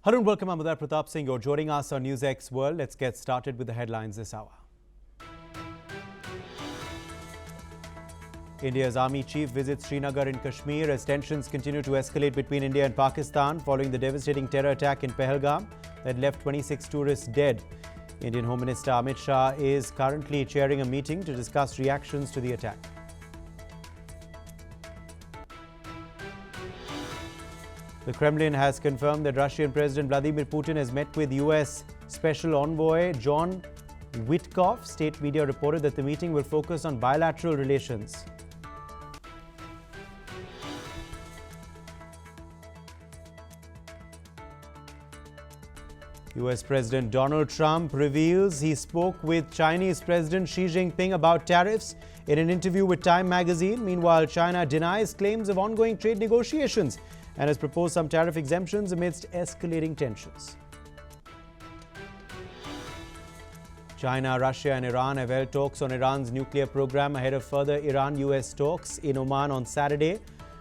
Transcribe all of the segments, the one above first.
Hello and welcome. I'm Uday Pratap Singh. You're joining us on NewsX World. Let's get started with the headlines this hour. India's army chief visits Srinagar in Kashmir as tensions continue to escalate between India and Pakistan following the devastating terror attack in Pahalgam that left 26 tourists dead. Indian Home Minister Amit Shah is currently chairing a meeting to discuss reactions to the attack. The Kremlin has confirmed that Russian President Vladimir Putin has met with US Special Envoy John Witkoff. State media reported that the meeting will focus on bilateral relations. US President Donald Trump reveals he spoke with Chinese President Xi Jinping about tariffs in an interview with Time magazine. Meanwhile, China denies claims of ongoing trade negotiations and has proposed some tariff exemptions amidst escalating tensions. China, Russia and Iran have held talks on Iran's nuclear program ahead of further Iran-US talks in Oman on Saturday.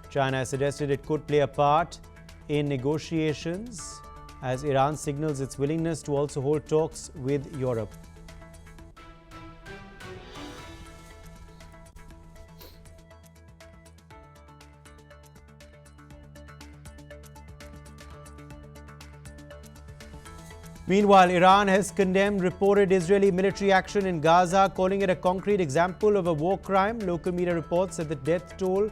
China has suggested it could play a part in negotiations as Iran signals its willingness to also hold talks with Europe. Meanwhile, Iran has condemned reported Israeli military action in Gaza, calling it a concrete example of a war crime. Local media reports that the death toll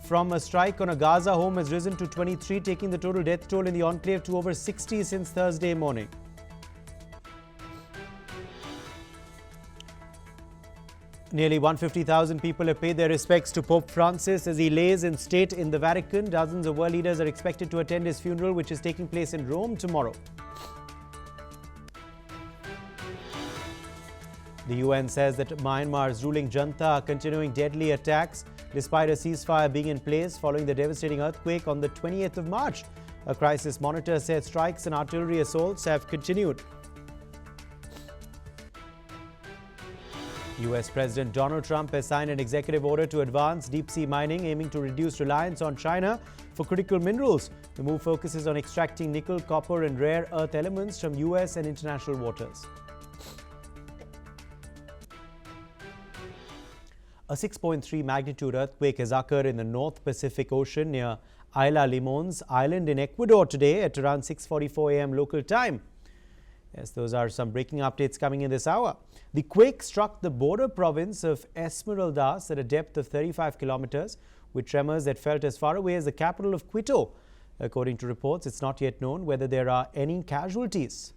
from a strike on a Gaza home has risen to 23, taking the total death toll in the enclave to over 60 since Thursday morning. Nearly 150,000 people have paid their respects to Pope Francis as he lays in state in the Vatican. Dozens of world leaders are expected to attend his funeral, which is taking place in Rome tomorrow. The UN says that Myanmar's ruling junta are continuing deadly attacks despite a ceasefire being in place following the devastating earthquake on the 20th of March. A crisis monitor said strikes and artillery assaults have continued. US President Donald Trump has signed an executive order to advance deep-sea mining, aiming to reduce reliance on China for critical minerals. The move focuses on extracting nickel, copper and rare earth elements from US and international waters. A 6.3 magnitude earthquake has occurred in the North Pacific Ocean near Isla Limons Island in Ecuador today at around 6:44 a.m. local time. Yes, those are some breaking updates coming in this hour. The quake struck the border province of Esmeraldas at a depth of 35 kilometers, with tremors that felt as far away as the capital of Quito. According to reports, it's not yet known whether there are any casualties.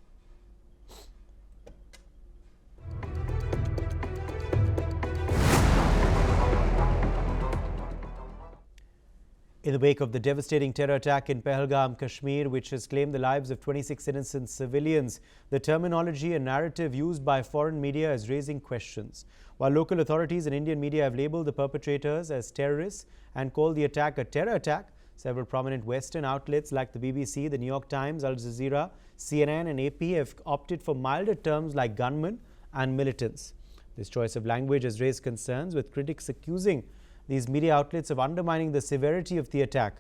In the wake of the devastating terror attack in Pahalgam, Kashmir, which has claimed the lives of 26 innocent civilians, the terminology and narrative used by foreign media is raising questions. While local authorities and Indian media have labelled the perpetrators as terrorists and called the attack a terror attack, several prominent Western outlets like the BBC, the New York Times, Al Jazeera, CNN and AP have opted for milder terms like gunmen and militants. This choice of language has raised concerns, with critics accusing these media outlets of undermining the severity of the attack.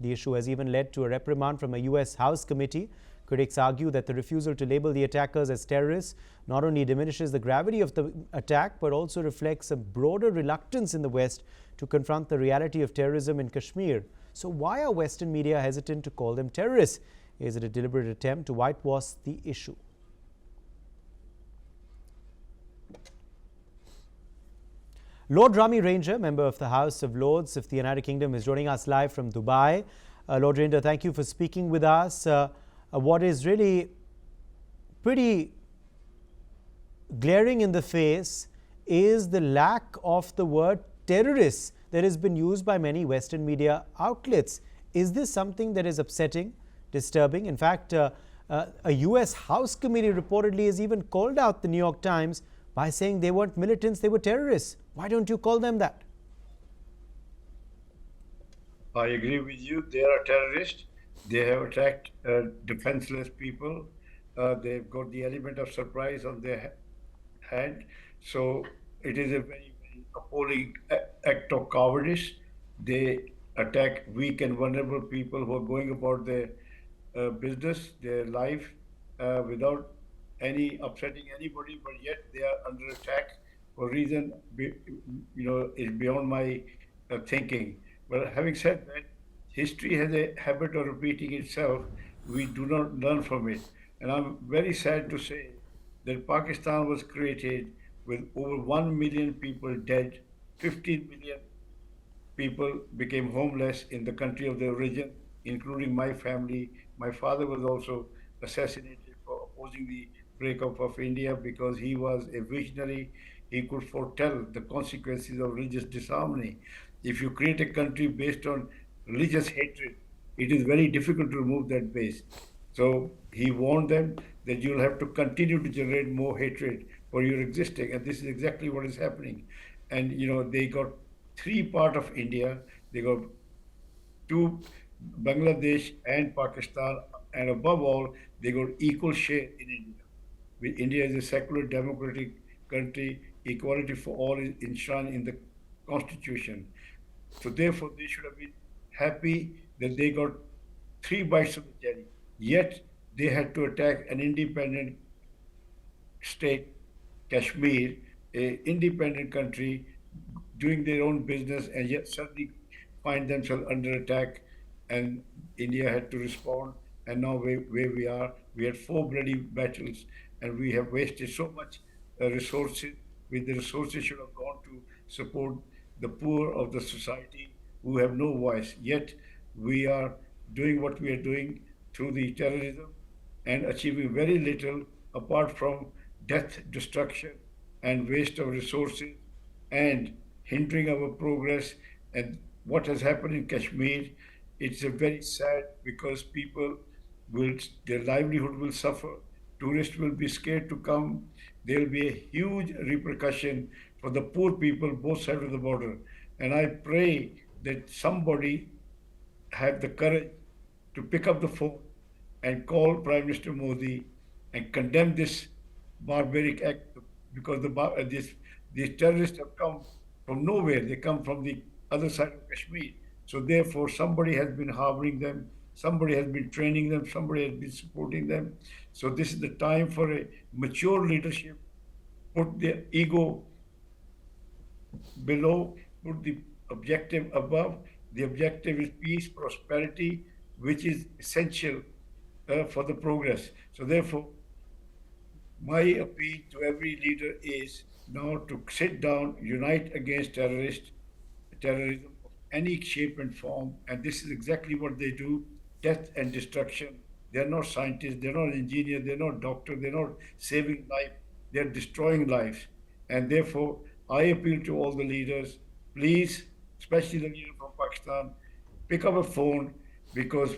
The issue has even led to a reprimand from a US House committee. Critics argue that the refusal to label the attackers as terrorists not only diminishes the gravity of the attack, but also reflects a broader reluctance in the West to confront the reality of terrorism in Kashmir. So why are Western media hesitant to call them terrorists? Is it a deliberate attempt to whitewash the issue? Lord Rami Ranger, member of the House of Lords of the United Kingdom, is joining us live from Dubai. Lord Ranger, thank you for speaking with us. What is really pretty glaring in the face is the lack of the word terrorists that has been used by many Western media outlets. Is this something that is upsetting, disturbing? In fact, a US House committee reportedly has even called out the New York Times by saying they weren't militants, they were terrorists. Why don't you call them that? I agree with you. They are terrorists. They have attacked defenseless people. They've got the element of surprise on their hand. So it is a very, very appalling act of cowardice. They attack weak and vulnerable people who are going about their business, their life, without any upsetting anybody, but yet they are under attack for reason is beyond my thinking. But having said that, history has a habit of repeating itself. We do not learn from it, and I'm very sad to say that Pakistan was created with over 1 million people dead, 15 million people became homeless in the country of their origin, including my family. My father was also assassinated for opposing the breakup of India because he was a visionary. He could foretell the consequences of religious disharmony. If you create a country based on religious hatred, it is very difficult to remove that base. So he warned them that you'll have to continue to generate more hatred for your existing, and this is exactly what is happening. And they got three part of India. They got two, Bangladesh and Pakistan, and above all, they got equal share in India. India is a secular democratic country. Equality for all is enshrined in the constitution. So therefore, they should have been happy that they got three bites of the cherry. Yet they had to attack an independent state, Kashmir, a independent country, doing their own business, and yet suddenly find themselves under attack. And India had to respond. And now where we are, we had four bloody battles, and we have wasted so much resources. With the resources should have gone to support the poor of the society who have no voice. Yet we are doing what we are doing through the terrorism and achieving very little apart from death, destruction, and waste of resources and hindering our progress. And what has happened in Kashmir, it's a very sad because people will, their livelihood will suffer. Tourists will be scared to come. There will be a huge repercussion for the poor people both sides of the border. And I pray that somebody have the courage to pick up the phone and call Prime Minister Modi and condemn this barbaric act because these terrorists have come from nowhere. They come from the other side of Kashmir. So therefore, somebody has been harboring them, somebody has been training them, somebody has been supporting them. So this is the time for a mature leadership. Put the ego below, put the objective above. The objective is peace, prosperity, which is essential for the progress. So therefore, my appeal to every leader is now to sit down, unite against terrorism of any shape and form, and this is exactly what they do: death and destruction. They're not scientists, they're not engineers, they're not doctors, they're not saving life, they're destroying lives. And therefore, I appeal to all the leaders, please, especially the leader from Pakistan, pick up a phone because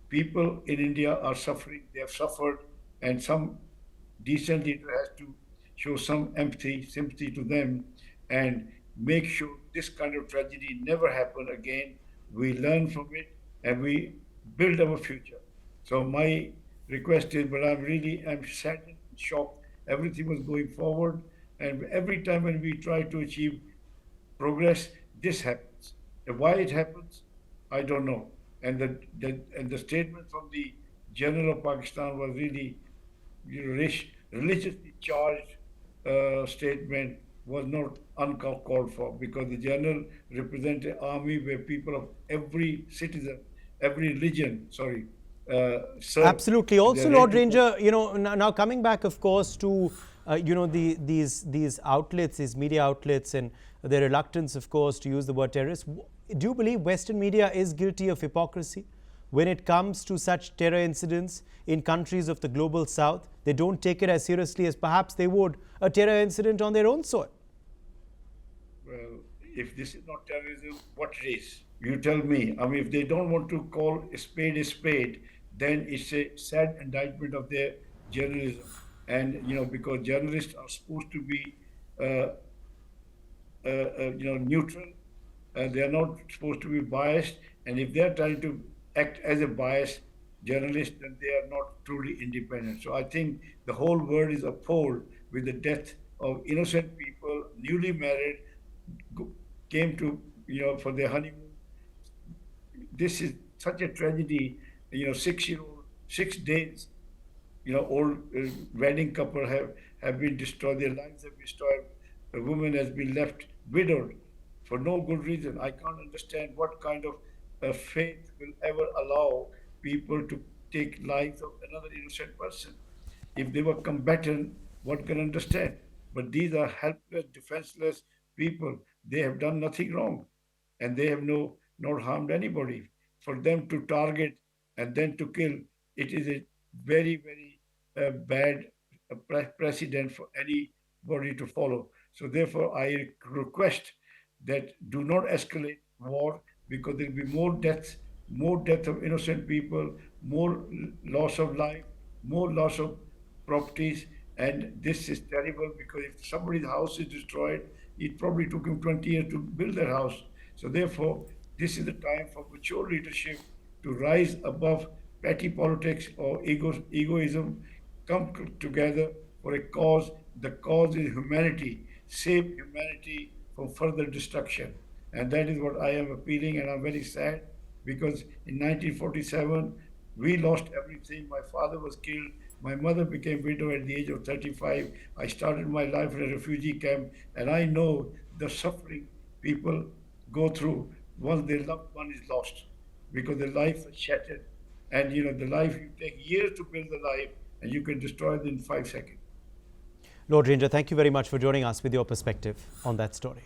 people in India are suffering, they have suffered, and some decent leader has to show some empathy, sympathy to them, and make sure this kind of tragedy never happen again. We learn from it and we build our future. So my request is, but I'm saddened, shocked. Everything was going forward, and every time when we try to achieve progress, this happens. And why it happens, I don't know. And the statement from the general of Pakistan was really religiously charged statement, was not uncalled for because the general represented an army where people of every citizen, every religion, serve. Absolutely. They're Also, Lord ready to. Ranger, now coming back, of course, to these outlets, these media outlets, and their reluctance, of course, to use the word terrorist. Do you believe Western media is guilty of hypocrisy when it comes to such terror incidents in countries of the global South? They don't take it as seriously as perhaps they would a terror incident on their own soil. Well, if this is not terrorism, what is? You tell me. I mean, if they don't want to call a spade, then it's a sad indictment of their journalism. And because journalists are supposed to be, uh, neutral, they are not supposed to be biased. And if they are trying to act as a biased journalist, then they are not truly independent. So I think the whole world is appalled with the death of innocent people, newly married, came to for their honeymoon. This is such a tragedy. 6-year-old 6 days, old wedding couple have been destroyed, their lives have been destroyed. A woman has been left widowed for no good reason. I can't understand what kind of faith will ever allow people to take lives of another innocent person. If they were combatant, one can understand. But these are helpless, defenseless people. They have done nothing wrong, and they have not harmed anybody. For them to target and then to kill, it is a very, very bad precedent for anybody to follow. So therefore, I request that do not escalate war, because there will be more death of innocent people, more loss of life, more loss of properties. And this is terrible, because if somebody's house is destroyed, it probably took him 20 years to build their house. So therefore, this is the time for mature leadership to rise above petty politics or egoism, come together for a cause. The cause is humanity. Save humanity from further destruction. And that is what I am appealing, and I'm very sad, because in 1947, we lost everything. My father was killed. My mother became widow at the age of 35. I started my life in a refugee camp, and I know the suffering people go through once their loved one is lost, because their life is shattered. And the life, you take years to build the life, and you can destroy it in 5 seconds. Lord Ranger, thank you very much for joining us with your perspective on that story.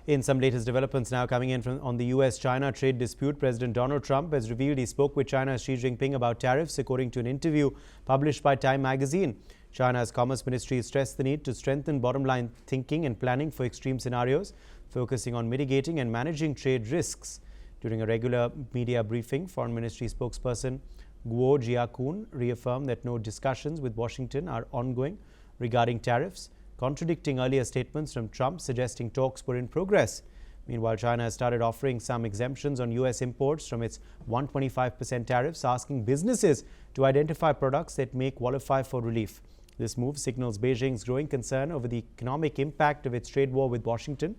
In some latest developments now coming in on the US-China trade dispute, President Donald Trump has revealed he spoke with China's Xi Jinping about tariffs, according to an interview published by Time magazine. China's Commerce Ministry stressed the need to strengthen bottom-line thinking and planning for extreme scenarios, focusing on mitigating and managing trade risks. During a regular media briefing, Foreign Ministry spokesperson Guo Jiakun reaffirmed that no discussions with Washington are ongoing regarding tariffs, contradicting earlier statements from Trump suggesting talks were in progress. Meanwhile, China has started offering some exemptions on US imports from its 125% tariffs, asking businesses to identify products that may qualify for relief. This move signals Beijing's growing concern over the economic impact of its trade war with Washington,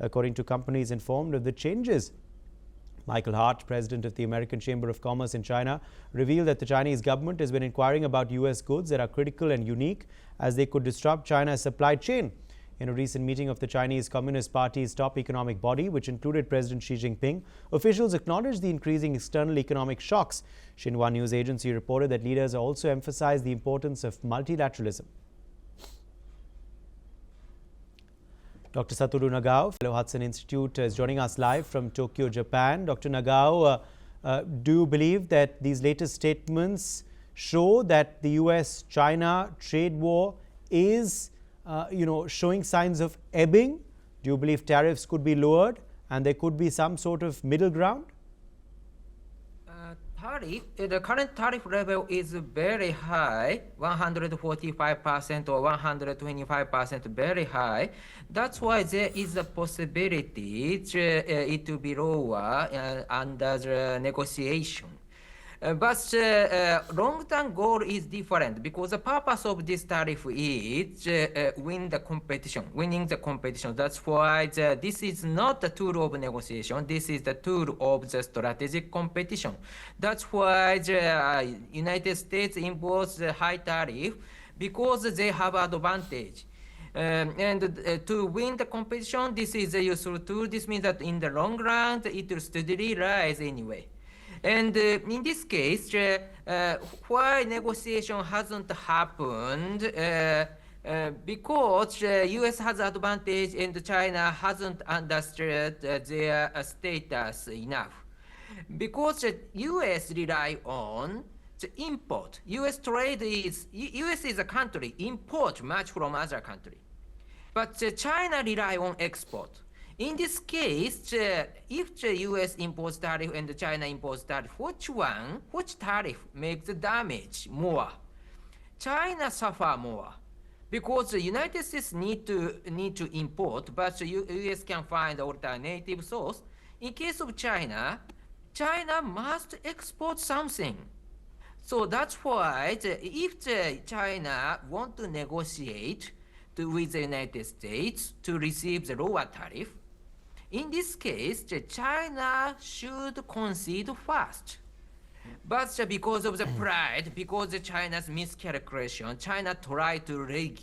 according to companies informed of the changes. Michael Hart, president of the American Chamber of Commerce in China, revealed that the Chinese government has been inquiring about US goods that are critical and unique, as they could disrupt China's supply chain. In a recent meeting of the Chinese Communist Party's top economic body, which included President Xi Jinping, officials acknowledged the increasing external economic shocks. Xinhua news agency reported that leaders also emphasized the importance of multilateralism. Dr. Satoru Nagao, fellow Hudson Institute, is joining us live from Tokyo, Japan. Dr. Nagao, do you believe that these latest statements show that the US-China trade war is, showing signs of ebbing? Do you believe tariffs could be lowered and there could be some sort of middle ground? The current tariff level is very high, 145% or 125%, very high. That's why there is a possibility it to be lower under the negotiation. But long-term goal is different, because the purpose of this tariff is winning the competition. That's why this is not the tool of negotiation. This is the tool of the strategic competition. That's why the United States imposes the high tariff, because they have advantage. And to win the competition, this is a useful tool. This means that in the long run, it will steadily rise anyway. And in this case, why negotiation hasn't happened? Because US has advantage and China hasn't understood their status enough. Because US rely on the import. US is a country, import much from other country. But China rely on export. In this case, if the US imports tariff and China imports tariff, which tariff makes the damage more? China suffer more, because the United States need to import, but the US can find alternative source. In case of China, China must export something. So that's why if China want to negotiate with the United States to receive the lower tariff, in this case, China should concede first. But because of the pride, because of China's miscalculation, China tried to revenge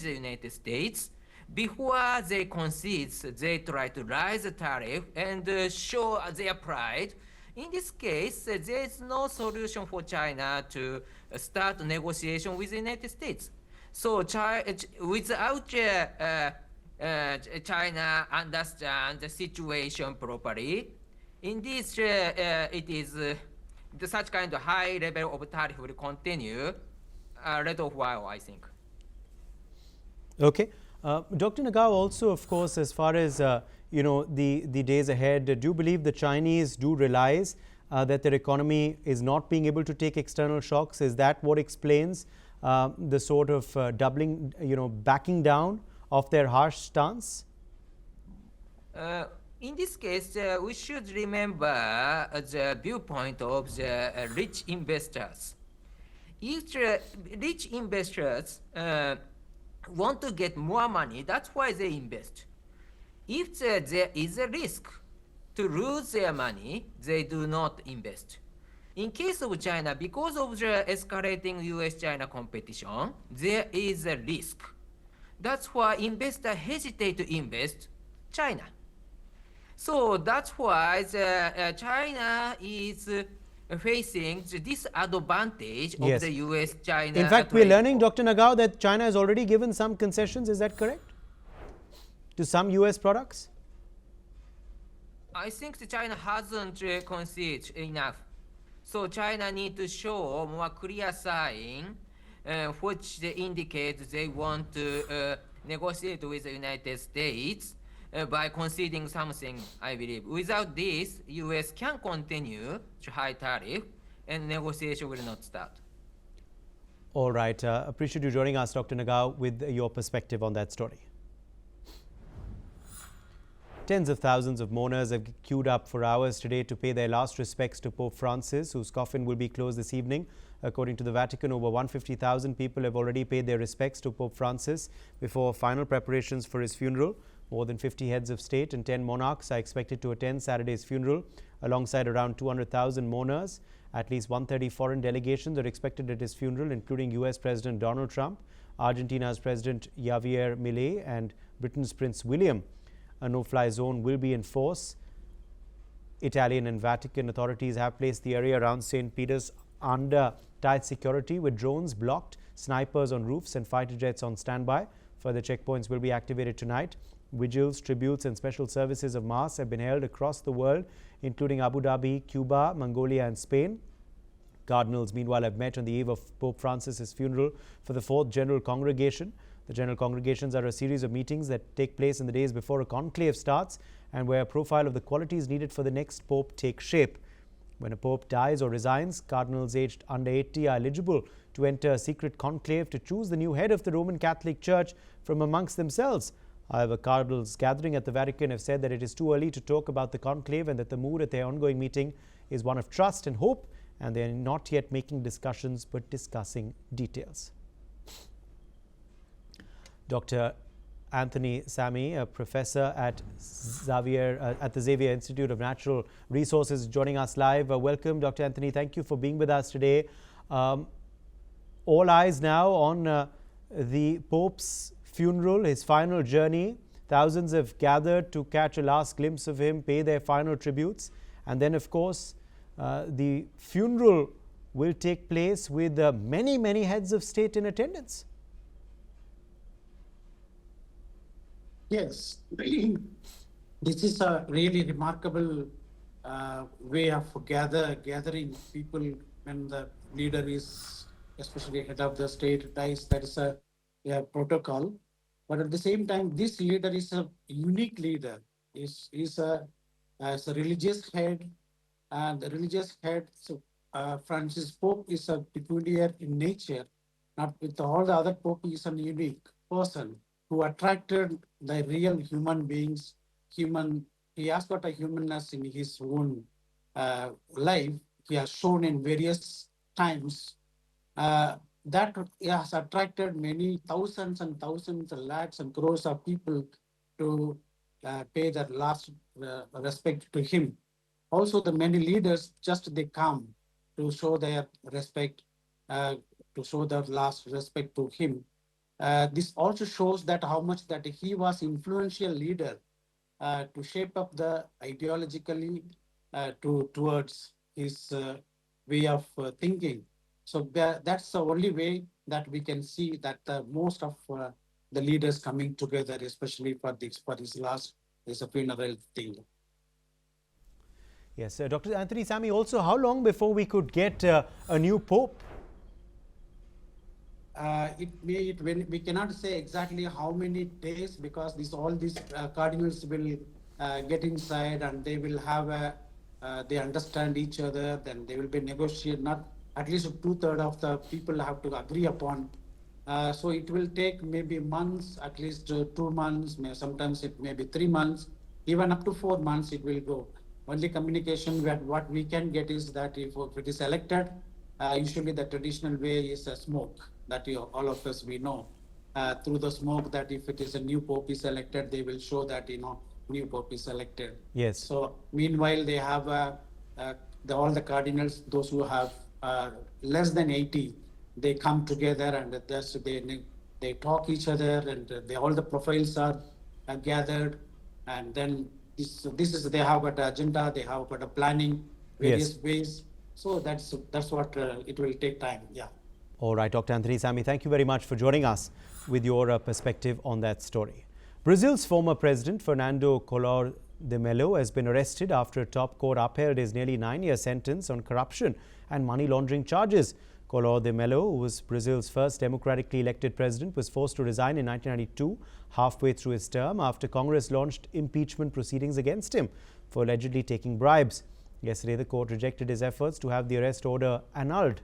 the United States. Before they concede, they try to raise the tariff and show their pride. In this case, there is no solution for China to start negotiation with the United States. So without China understand the situation properly, in this, it is such kind of high level of tariff will continue a little while, I think. Okay. Dr. Nagao, also, of course, as far as the days ahead, do you believe the Chinese do realize that their economy is not being able to take external shocks? Is that what explains the sort of backing down of their harsh stance? In this case, we should remember the viewpoint of the rich investors. If rich investors want to get more money, that's why they invest. If there is a risk to lose their money, they do not invest. In case of China, because of the escalating US-China competition, there is a risk. That's why investors hesitate to invest China. So that's why China is facing the disadvantage of the US-China. In fact, we're learning, Dr. Nagao, that China has already given some concessions. Is that correct? To some US products? I think China hasn't conceded enough. So China needs to show more clear sign which they indicate they want to negotiate with the United States by conceding something, I believe. Without this, US can continue to high tariff and negotiation will not start. All right. Appreciate you joining us, Dr. Nagao, with your perspective on that story. Tens of thousands of mourners have queued up for hours today to pay their last respects to Pope Francis, whose coffin will be closed this evening. According to the Vatican, over 150,000 people have already paid their respects to Pope Francis before final preparations for his funeral. More than 50 heads of state and 10 monarchs are expected to attend Saturday's funeral, alongside around 200,000 mourners. At least 130 foreign delegations are expected at his funeral, including US President Donald Trump, Argentina's President Javier Milei, and Britain's Prince William. A no-fly zone will be in force. Italian and Vatican authorities have placed the area around St. Peter's under tight security, with drones blocked, snipers on roofs, and fighter jets on standby. Further checkpoints will be activated tonight. Vigils, tributes, and special services of Mass have been held across the world, including Abu Dhabi, Cuba, Mongolia, and Spain. Cardinals, meanwhile, have met on the eve of Pope Francis's funeral for the Fourth General Congregation. The General Congregations are a series of meetings that take place in the days before a conclave starts, and where a profile of the qualities needed for the next Pope takes shape. When a Pope dies or resigns, cardinals aged under 80 are eligible to enter a secret conclave to choose the new head of the Roman Catholic Church from amongst themselves. However, cardinals gathering at the Vatican have said that it is too early to talk about the conclave, and that the mood at their ongoing meeting is one of trust and hope, and they are not yet making discussions but discussing details. Dr. Anthony Sami, a professor at the Xavier Institute of Natural Resources, joining us live. Welcome, Dr. Anthony. Thank you for being with us today. All eyes now on the Pope's funeral, his final journey. Thousands have gathered to catch a last glimpse of him, pay their final tributes. And then, of course, the funeral will take place with many, many heads of state in attendance. Yes, this is a really remarkable way of gathering people when the leader is, especially head of the state, dies. That is a protocol. But at the same time, this leader is a unique leader. Is as a religious head, and the religious head. So Francis Pope is a peculiar in nature. Not with all the other Pope, he is a unique person who attracted the real human beings. He has got a humanness in his own life. He has shown in various times that has attracted many thousands and thousands and lakhs and crores of people to pay their last respect to him. Also, the many leaders just they come to show their respect, to show their last respect to him. This also shows that how much that he was influential leader to shape up the ideologically towards his way of thinking. So that's the only way that we can see that most of the leaders coming together, especially for his last is a funeral thing. Yes, Dr. Anthony Sami, also, how long before we could get a new pope? We cannot say exactly how many days, because all these cardinals will get inside and they will have they understand each other. Then they will be negotiate. Not at least 2/3 of the people have to agree upon. So it will take maybe months, at least 2 months. Sometimes it may be 3 months, even up to 4 months. It will go. Only communication what we can get is that if it is elected, usually the traditional way is a smoke that all of us we know through the smoke, that if it is a new pope is elected, they will show that new pope is elected. Yes. So meanwhile, they have all the cardinals, those who have less than 80, they come together and they talk each other, and all the profiles are gathered, and then this is they have got an agenda, they have got a planning various ways. So that's what it will take time. Yeah. All right, Dr. Anthony Sami, thank you very much for joining us with your perspective on that story. Brazil's former president, Fernando Collor de Mello, has been arrested after a top court upheld his nearly 9-year sentence on corruption and money laundering charges. Collor de Mello, who was Brazil's first democratically elected president, was forced to resign in 1992, halfway through his term, after Congress launched impeachment proceedings against him for allegedly taking bribes. Yesterday, the court rejected his efforts to have the arrest order annulled.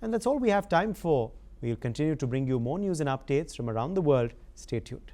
And that's all we have time for. We'll continue to bring you more news and updates from around the world. Stay tuned.